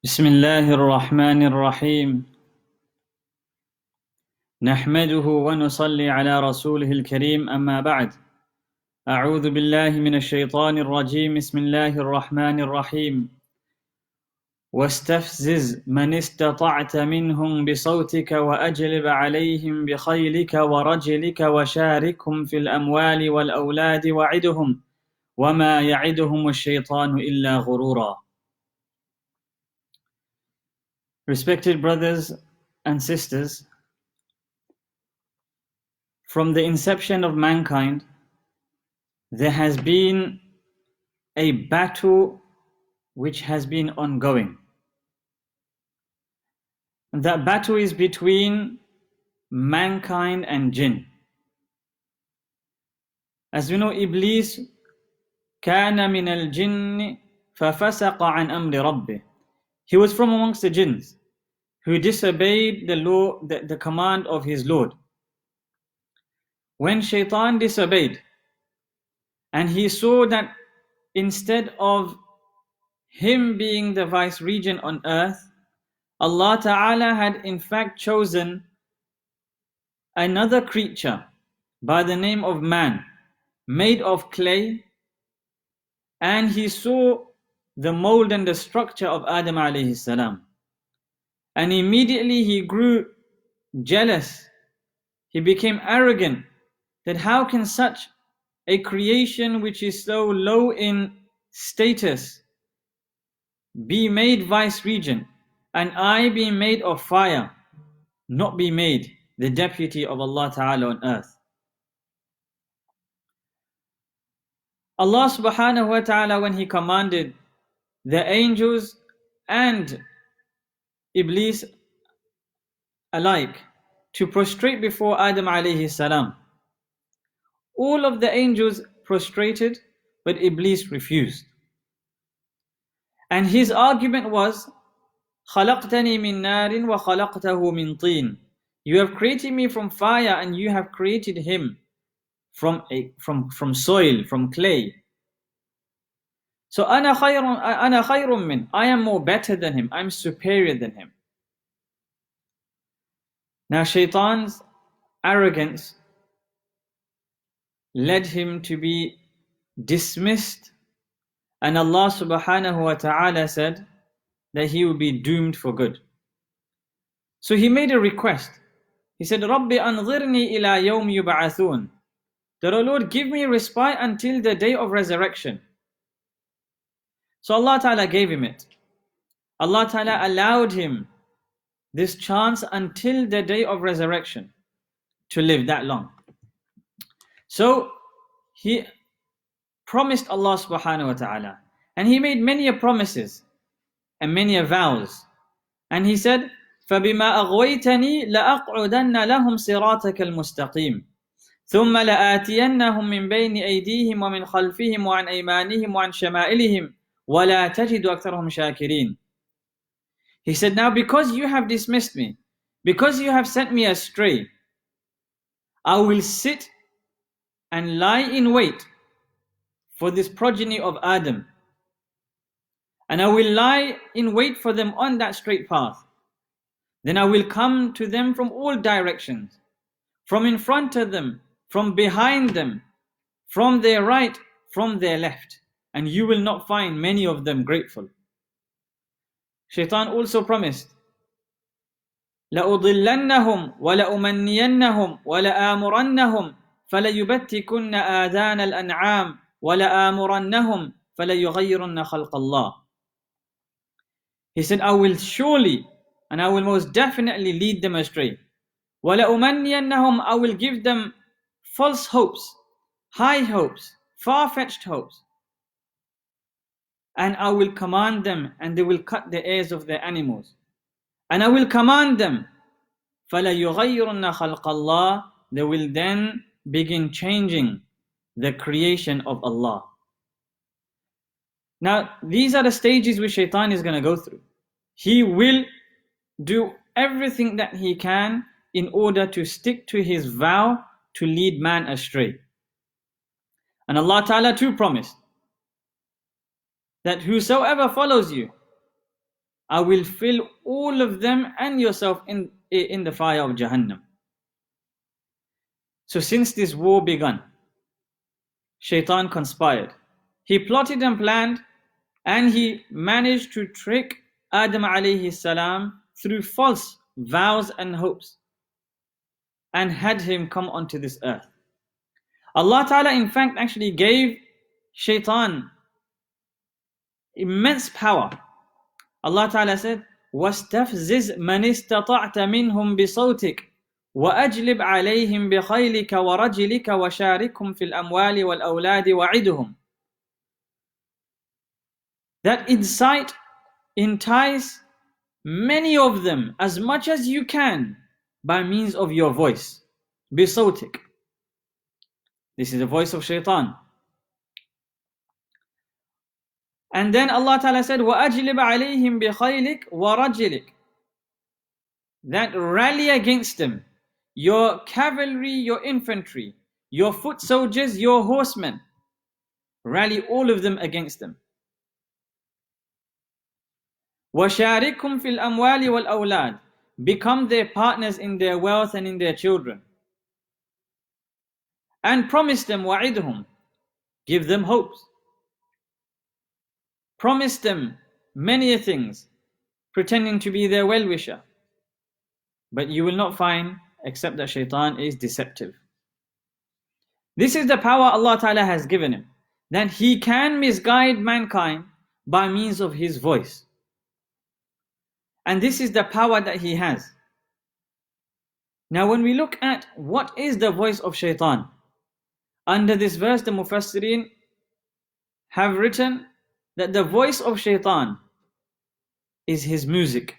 بسم الله الرحمن الرحيم نحمده ونصلي على رسوله الكريم أما بعد أعوذ بالله من الشيطان الرجيم بسم الله الرحمن الرحيم واستفزز من استطعت منهم بصوتك وأجلب عليهم بخيلك ورجلك وشاركهم في الأموال والأولاد وعدهم وما يعدهم الشيطان إلا غرورا. Respected brothers and sisters, from the inception of mankind, there has been a battle which has been ongoing. And that battle is between mankind and jinn. As we know, Iblis كان من الجن ففسق عن أمر ربه. He was from amongst the jinns who disobeyed the law, the command of his Lord. When Shaitaan disobeyed, and he saw that instead of him being the vice regent on earth, Allah Ta'ala had in fact chosen another creature by the name of man, made of clay, and he saw the mold and the structure of Adam alayhi salam. And immediately he grew jealous. He became arrogant that how can such a creation which is so low in status be made vice regent, and I being made of fire not be made the deputy of Allah Ta'ala on earth. Allah Subhanahu wa Ta'ala, when He commanded the angels and Iblis alike to prostrate before Adam alayhi salam, all of the angels prostrated, but Iblis refused. And his argument was, خَلَقْتَنِي مِن نَارٍ وَخَلَقْتَهُ مِن طِينٍ. You have created me from fire and you have created him from soil, from clay. So أَنَا خَيْرٌ مِّنْ. I am more better than him, I am superior than him. Now Shaitan's arrogance led him to be dismissed, and Allah Subhanahu wa Ta'ala said that he will be doomed for good. So he made a request. He said, رَبِّ أَنظِرْنِي إِلَى يَوْمِ يُبْعَثُونَ. That, O Lord, give me respite until the day of resurrection. So Allah Ta'ala gave him it. Allah Ta'ala allowed him this chance until the day of resurrection to live that long. So he promised Allah Subhanahu wa Ta'ala, and he made many promises and many vows, and he said, فَبِمَا أَغْوَيْتَنِي لَأَقْعُدَنَّ لَهُمْ صِرَاطَكَ الْمُسْتَقِيمِ ثُمَّ لَآتِيَنَّهُم مِّن بَيْنِ أَيْدِيهِمْ وَمِنْ خَلْفِهِمْ وَعَنْ أَيْمَانِهِمْ وَعَنْ شَمَائِلِهِمْ وَلَا تَجِدُ أَكْثَرَهُمْ شَاكِرِينَ. He said, now because you have dismissed me, because you have sent me astray, I will sit and lie in wait for this progeny of Adam, and I will lie in wait for them on that straight path. Then I will come to them from all directions, from in front of them, from behind them, from their right, from their left, and you will not find many of them grateful. Shaitan also promised, لَأُضِلَّنَّهُمْ وَلَأُمَنِّيَنَّهُمْ وَلَآمُرَنَّهُمْ فَلَيُبَتِّكُنَّ آذَانَ الْأَنْعَامِ وَلَآمُرَنَّهُمْ فَلَيُغَيِّرُنَّ خَلْقَ اللَّهِ. He said, I will surely and I will most definitely lead them astray. وَلَأُمَنِّيَنَّهُمْ. I will give them false hopes, high hopes, far-fetched hopes. And I will command them, and they will cut the ears of their animals. And I will command them, فَلَيُغَيِّرُنَّ خَلْقَ اللَّهِ. They will then begin changing the creation of Allah. Now, these are the stages which Shaitan is going to go through. He will do everything that he can in order to stick to his vow to lead man astray. And Allah Ta'ala too promised that whosoever follows you, I will fill all of them and yourself in the fire of Jahannam. So since this war began, Shaitan conspired. He plotted and planned, and he managed to trick Adam alayhi salam through false vows and hopes, and had him come onto this earth. Allah Ta'ala in fact actually gave Shaitan immense power. Allah Ta'ala said, وَاسْتَفْزِزْ مَنِ اسْتَطَعْتَ مِنْهُمْ بِصَوْتِكَ وَأَجْلِبْ عَلَيْهِمْ بِخَيْلِكَ وَرَجِلِكَ وَشَارِكْهُمْ فِي الْأَمْوَالِ وَالْأَوْلَادِ وَعِدُهُمْ. That incite, entice many of them as much as you can by means of your voice. بِصَوْتِكَ. This is the voice of Shaitan. And then Allah Ta'ala said, وَأَجْلِبْ عَلَيْهِمْ بِخَيْلِكَ وَرَجِلِكَ. That rally against them, your cavalry, your infantry, your foot soldiers, your horsemen, rally all of them against them. وَشَارِكْهُمْ فِي الْأَمْوَالِ وَالْأَوْلَادِ. Become their partners in their wealth and in their children. And promise them, وَعِدْهُمْ. Give them hopes. Promise them many things, pretending to be their well-wisher. But you will not find except that Shaitan is deceptive. This is the power Allah Ta'ala has given him, that he can misguide mankind by means of his voice. And this is the power that he has. Now when we look at what is the voice of Shaitan, under this verse the Mufassirin have written that the voice of Shaitan is his music.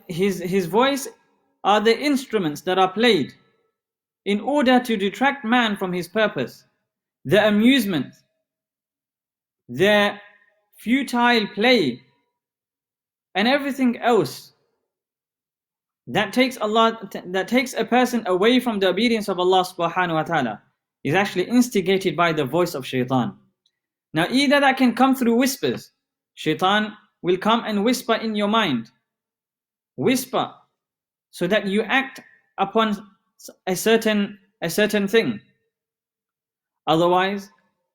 His voice are the instruments that are played in order to detract man from his purpose, the amusement, the futile play, and everything else that takes a person away from the obedience of Allah subhanahu wa ta'ala is actually instigated by the voice of Shaitan. Now either that can come through whispers. Shaitan will come and whisper in your mind. Whisper so that you act upon a certain thing. Otherwise,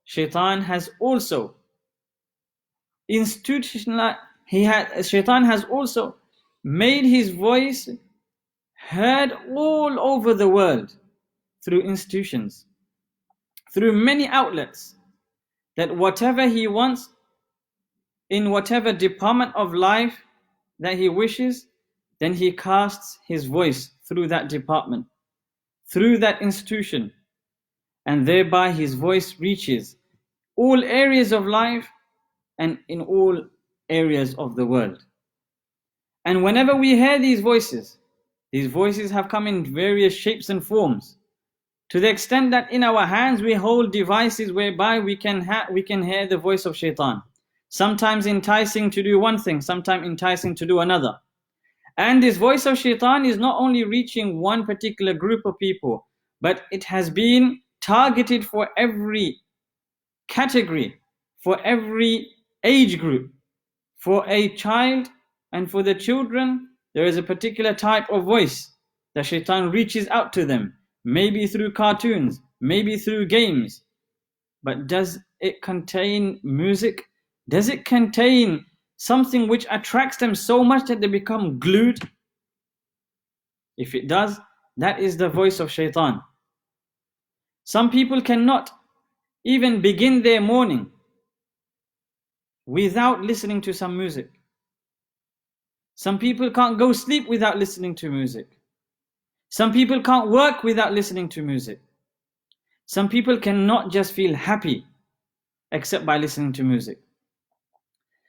Shaitan has also Shaitan has also made his voice heard all over the world through institutions, through many outlets, that whatever he wants, in whatever department of life that he wishes, then he casts his voice through that department, through that institution, and thereby his voice reaches all areas of life and in all areas of the world. And whenever we hear these voices have come in various shapes and forms, to the extent that in our hands we hold devices whereby we can hear the voice of Shaitan, sometimes enticing to do one thing, sometimes enticing to do another. And this voice of Shaitan is not only reaching one particular group of people, but it has been targeted for every category, for every age group. For a child and for the children, there is a particular type of voice that Shaitan reaches out to them, maybe through cartoons, maybe through games. But does it contain music? Does it contain something which attracts them so much that they become glued? If it does, that is the voice of Shaitan. Some people cannot even begin their morning without listening to some music. Some people can't go sleep without listening to music. Some people can't work without listening to music. Some people cannot just feel happy except by listening to music.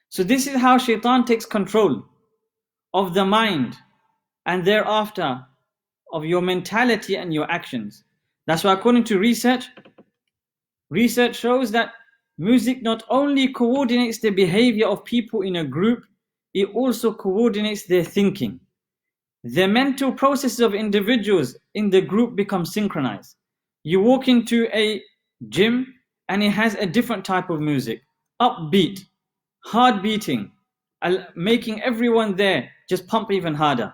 So this is how Shaitan takes control of the mind and thereafter of your mentality and your actions. That's why according to research shows that music not only coordinates the behavior of people in a group, it also coordinates their thinking. The mental processes of individuals in the group become synchronized. You walk into a gym and it has a different type of music, upbeat, heart beating, making everyone there just pump even harder.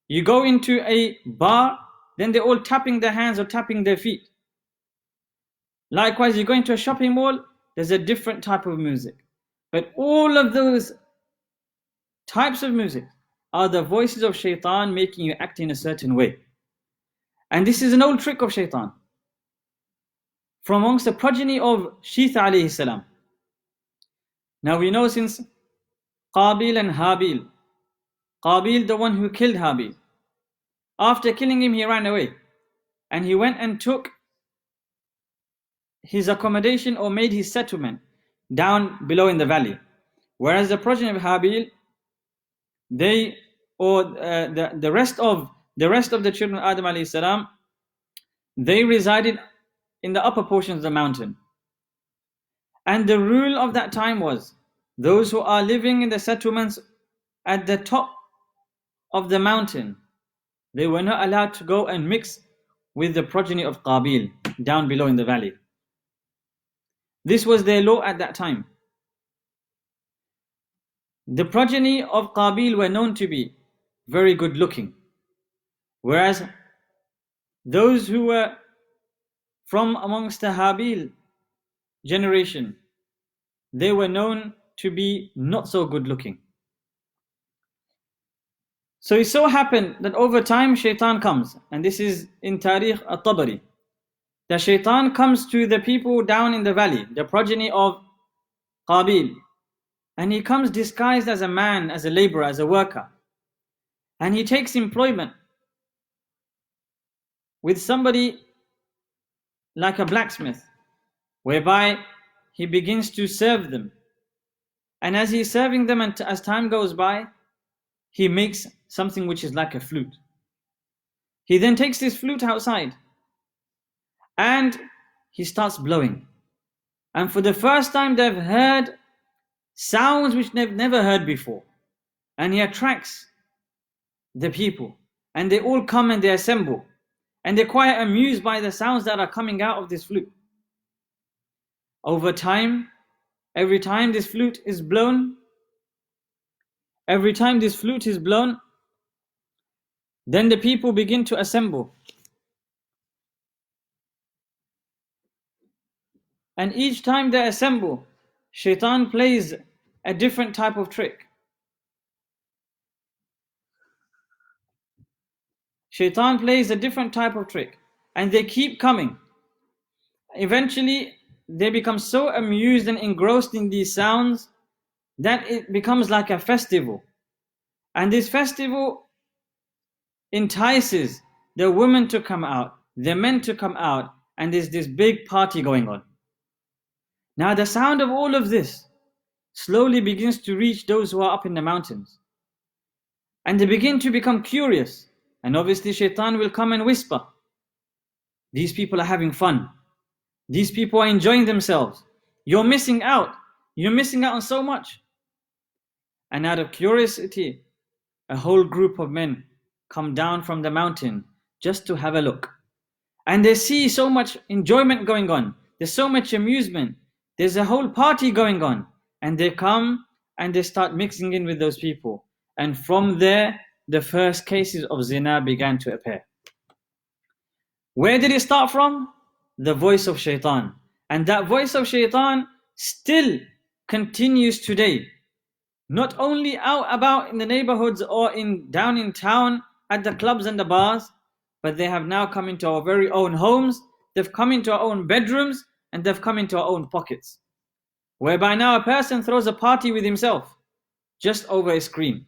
You go into a bar, then they're all tapping their hands or tapping their feet. Likewise, you go into a shopping mall, there's a different type of music. But all of those types of music are the voices of Shaitan making you act in a certain way. And this is an old trick of Shaitan. From amongst the progeny of Shith alayhi salam. Now we know since Qabil and Habil, Qabil the one who killed Habil, after killing him he ran away. And he went and took his accommodation or made his settlement down below in the valley. Whereas the progeny of Habil, they the rest of the children of Adam alayhi salam, they resided in the upper portions of the mountain. And the rule of that time was, those who are living in the settlements at the top of the mountain, they were not allowed to go and mix with the progeny of Qabil down below in the valley. This was their law at that time. The progeny of Qabil were known to be very good looking, whereas those who were from amongst the Habil generation, they were known to be not so good looking. So it so happened that over time Shaitan comes, and this is in Tariq al-Tabari, that Shaitan comes to the people down in the valley, the progeny of Qabil, and he comes disguised as a man, as a laborer, as a worker, and he takes employment with somebody like a blacksmith, whereby he begins to serve them. And as he's serving them, and as time goes by, he makes something which is like a flute. He then takes this flute outside and he starts blowing. And for the first time they've heard sounds which they've never heard before. And he attracts the people. And they all come and they assemble. And they're quite amused by the sounds that are coming out of this flute. Over time, every time this flute is blown, then the people begin to assemble. And each time they assemble, Shaitan plays a different type of trick. Shaitan plays a different type of trick. And they keep coming. Eventually, they become so amused and engrossed in these sounds that it becomes like a festival. And this festival entices the women to come out, the men to come out, and there's this big party going on. Now the sound of all of this slowly begins to reach those who are up in the mountains. And they begin to become curious. And obviously Shaitan will come and whisper, these people are having fun. These people are enjoying themselves. You're missing out. You're missing out on so much. And out of curiosity, a whole group of men come down from the mountain just to have a look. And they see so much enjoyment going on. There's so much amusement. There's a whole party going on. And they come and they start mixing in with those people. And from there, the first cases of zina began to appear. Where did it start from? The voice of Shaitan. And that voice of Shaitan still continues today. Not only out about in the neighborhoods or down in town at the clubs and the bars, but they have now come into our very own homes, they've come into our own bedrooms, and they've come into our own pockets. Whereby now a person throws a party with himself, just over a screen.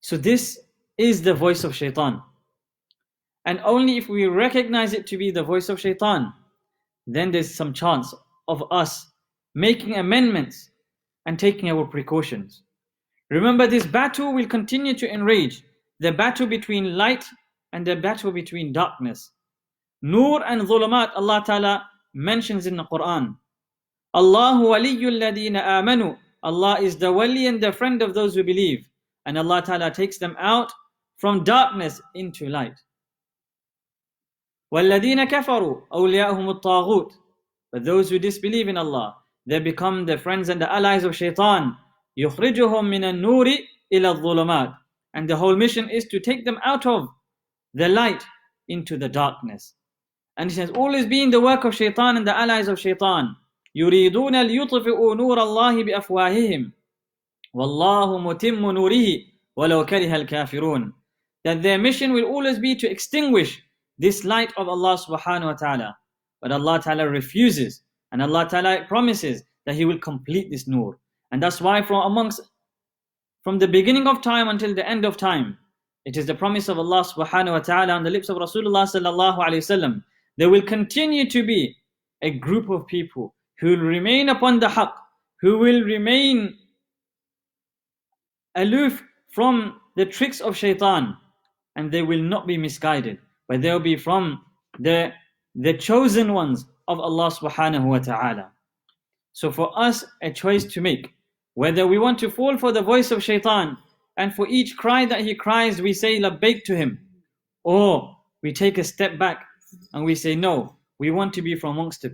So this is the voice of Shaitan. And only if we recognize it to be the voice of Shaitan, then there's some chance of us making amendments and taking our precautions. Remember, this battle will continue to enrage, the battle between light and the battle between darkness. Nur and Zulumat, Allah Ta'ala mentions in the Quran. Allahu waliyyul ladina amanu. Allah is the wali and the friend of those who believe. And Allah Ta'ala takes them out from darkness into light. وَالَّذِينَ كَفَرُوا أَوْلِيَاءُهُمُ الطَّاغُوتُ. But those who disbelieve in Allah, they become the friends and the allies of Shaitaan. يُخْرِجُهُم مِّنَ النُّورِ إِلَى الظُّلُمَاتِ. And the whole mission is to take them out of the light into the darkness. And it has always been the work of Shaitaan and the allies of Shaitaan. يُرِيدُونَ لِيُطْفِئُوا نُورَ اللَّهِ بِأَفْوَاهِهِمْ وَاللَّهُ مُتِمُّ نُورِهِ وَلَوْ كَرِهَ الْكَافِرُونَ. That their mission will always be to extinguish this light of Allah subhanahu wa ta'ala. But Allah ta'ala refuses, and Allah ta'ala promises that He will complete this nur. And that's why from the beginning of time until the end of time, it is the promise of Allah subhanahu wa ta'ala on the lips of Rasulullah sallallahu alayhi wasallam. There will continue to be a group of people who will remain upon the haqq, who will remain aloof from the tricks of Shaitaan, and they will not be misguided, but they will be from the chosen ones of Allah subhanahu wa ta'ala. So for us, a choice to make, whether we want to fall for the voice of Shaitaan, and for each cry that he cries, we say labbaik to him, or we take a step back and we say, no, we want to be from amongst the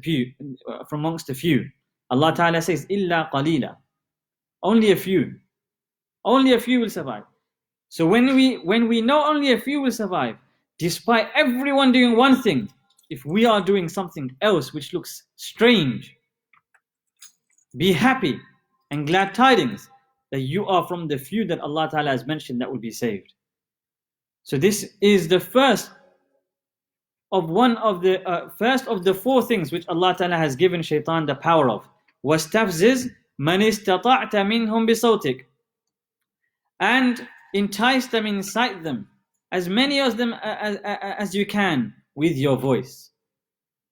few. Allah Ta'ala says, illa qalila. Only a few. Only a few will survive. So when we know only a few will survive, despite everyone doing one thing, if we are doing something else which looks strange, be happy and glad tidings that you are from the few that Allah Ta'ala has mentioned that will be saved. So this is the first of the four things which Allah Ta'ala has given Shaitaan the power of. وَاسْتَفْزِزْ مَنِ اسْتَطَعْتَ مِنْهُمْ بِصَوْتِكَ. And entice them, incite them, as many of them as you can with your voice.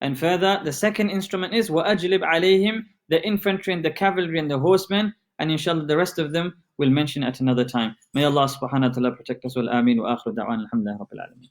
And further, the second instrument is وَأَجْلِبْ عَلَيْهِمْ, the infantry and the cavalry and the horsemen, and inshallah the rest of them we'll mention at another time. May Allah subhanahu wa ta'ala protect us. Wal ameen wa akhiru da'wana alhamdulillahi rabbil alameen.